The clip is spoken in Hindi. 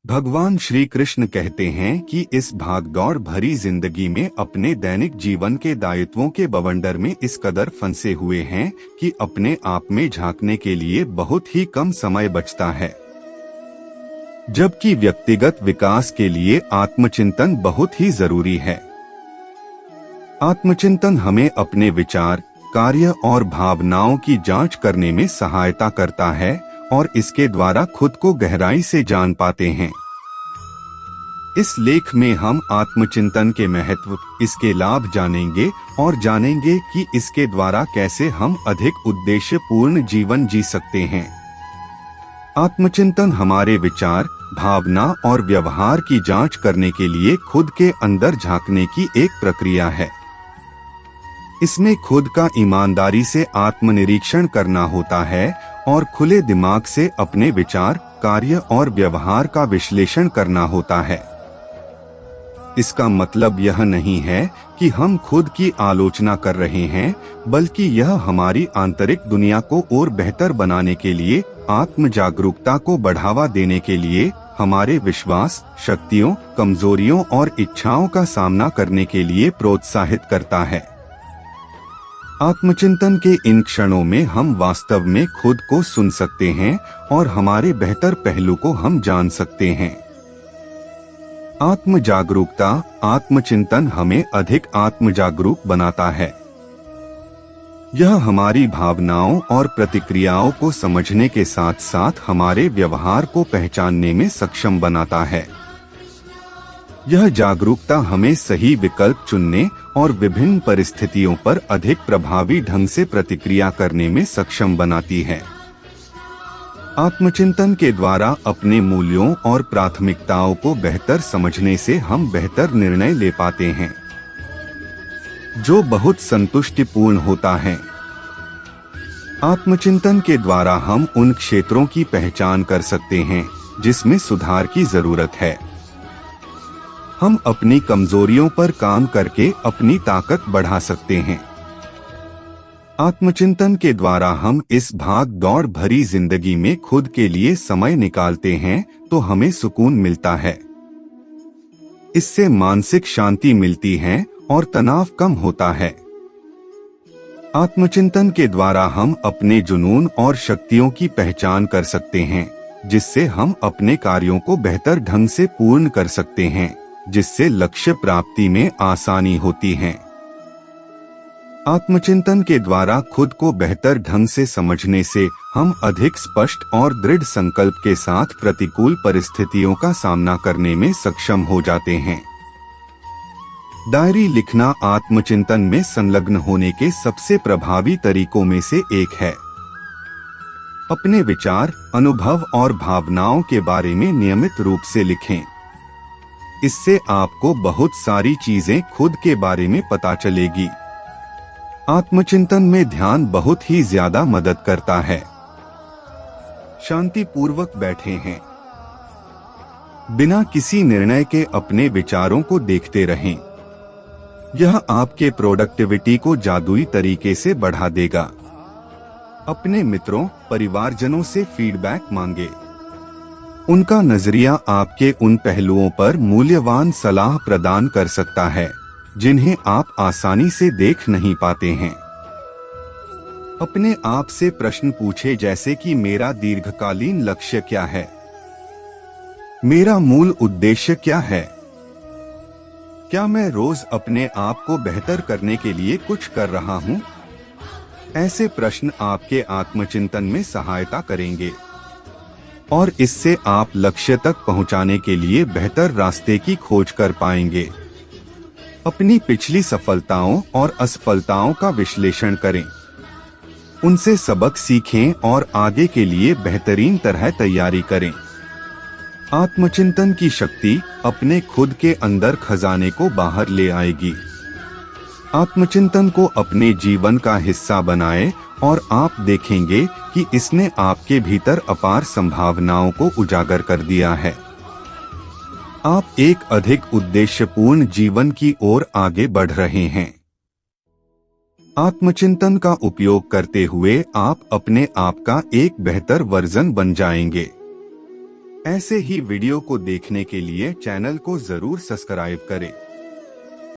भगवान श्री कृष्ण कहते हैं कि इस भागदौड़ भरी जिंदगी में अपने दैनिक जीवन के दायित्वों के बवंडर में इस कदर फंसे हुए हैं कि अपने आप में झांकने के लिए बहुत ही कम समय बचता है, जबकि व्यक्तिगत विकास के लिए आत्मचिंतन बहुत ही जरूरी है। आत्मचिंतन हमें अपने विचार, कार्य और भावनाओं की जांच करने में सहायता करता है और इसके द्वारा खुद को गहराई से जान पाते हैं। इस लेख में हम आत्मचिंतन के महत्व, इसके लाभ जानेंगे और जानेंगे कि इसके द्वारा कैसे हम अधिक उद्देश्यपूर्ण जीवन जी सकते हैं। आत्मचिंतन हमारे विचार, भावना और व्यवहार की जांच करने के लिए खुद के अंदर झांकने की एक प्रक्रिया है। इसमें खुद का ईमानदारी से आत्मनिरीक्षण करना होता है और खुले दिमाग से अपने विचार, कार्य और व्यवहार का विश्लेषण करना होता है। इसका मतलब यह नहीं है कि हम खुद की आलोचना कर रहे हैं, बल्कि यह हमारी आंतरिक दुनिया को और बेहतर बनाने के लिए, आत्म जागरूकता को बढ़ावा देने के लिए, हमारे विश्वास, शक्तियों, कमजोरियों और इच्छाओं का सामना करने के लिए प्रोत्साहित करता है। आत्मचिंतन के इन क्षणों में हम वास्तव में खुद को सुन सकते हैं और हमारे बेहतर पहलू को हम जान सकते हैं। आत्म जागरूकता, आत्मचिंतन हमें अधिक आत्म जागरूक बनाता है। यह हमारी भावनाओं और प्रतिक्रियाओं को समझने के साथ साथ हमारे व्यवहार को पहचानने में सक्षम बनाता है। यह जागरूकता हमें सही विकल्प चुनने और विभिन्न परिस्थितियों पर अधिक प्रभावी ढंग से प्रतिक्रिया करने में सक्षम बनाती है। आत्मचिंतन के द्वारा अपने मूल्यों और प्राथमिकताओं को बेहतर समझने से हम बेहतर निर्णय ले पाते हैं, जो बहुत संतुष्टिपूर्ण होता है। आत्मचिंतन के द्वारा हम उन क्षेत्रों की पहचान कर सकते हैं जिसमें सुधार की जरूरत है। हम अपनी कमजोरियों पर काम करके अपनी ताकत बढ़ा सकते हैं। आत्मचिंतन के द्वारा हम इस भाग दौड़ भरी जिंदगी में खुद के लिए समय निकालते हैं तो हमें सुकून मिलता है। इससे मानसिक शांति मिलती है और तनाव कम होता है। आत्मचिंतन के द्वारा हम अपने जुनून और शक्तियों की पहचान कर सकते हैं, जिससे हम अपने कार्यों को बेहतर ढंग से पूर्ण कर सकते हैं, जिससे लक्ष्य प्राप्ति में आसानी होती है। आत्मचिंतन के द्वारा खुद को बेहतर ढंग से समझने से हम अधिक स्पष्ट और दृढ़ संकल्प के साथ प्रतिकूल परिस्थितियों का सामना करने में सक्षम हो जाते हैं। डायरी लिखना आत्मचिंतन में संलग्न होने के सबसे प्रभावी तरीकों में से एक है। अपने विचार, अनुभव और भावनाओं के बारे में नियमित रूप से लिखें। इससे आपको बहुत सारी चीजें खुद के बारे में पता चलेगी। आत्मचिंतन में ध्यान बहुत ही ज्यादा मदद करता है। शांतिपूर्वक बैठे हैं। बिना किसी निर्णय के अपने विचारों को देखते रहें। यह आपके प्रोडक्टिविटी को जादुई तरीके से बढ़ा देगा। अपने मित्रों, परिवारजनों से फीडबैक मांगे। उनका नजरिया आपके उन पहलुओं पर मूल्यवान सलाह प्रदान कर सकता है जिन्हें आप आसानी से देख नहीं पाते हैं। अपने आप से प्रश्न पूछे, जैसे कि मेरा दीर्घकालीन लक्ष्य क्या है? मेरा मूल उद्देश्य क्या है? क्या मैं रोज अपने आप को बेहतर करने के लिए कुछ कर रहा हूँ? ऐसे प्रश्न आपके आत्मचिंतन में सहायता करेंगे और इससे आप लक्ष्य तक पहुंचाने के लिए बेहतर रास्ते की खोज कर पाएंगे। अपनी पिछली सफलताओं और असफलताओं का विश्लेषण करें। उनसे सबक सीखें और आगे के लिए बेहतरीन तरह तैयारी करें। आत्मचिंतन की शक्ति अपने खुद के अंदर खजाने को बाहर ले आएगी। आत्मचिंतन को अपने जीवन का हिस्सा बनाएं और आप देखेंगे कि इसने आपके भीतर अपार संभावनाओं को उजागर कर दिया है। आप एक अधिक उद्देश्यपूर्ण जीवन की ओर आगे बढ़ रहे हैं। आत्मचिंतन का उपयोग करते हुए आप अपने आप का एक बेहतर वर्जन बन जाएंगे। ऐसे ही वीडियो को देखने के लिए चैनल को जरूर सब्सक्राइब करें।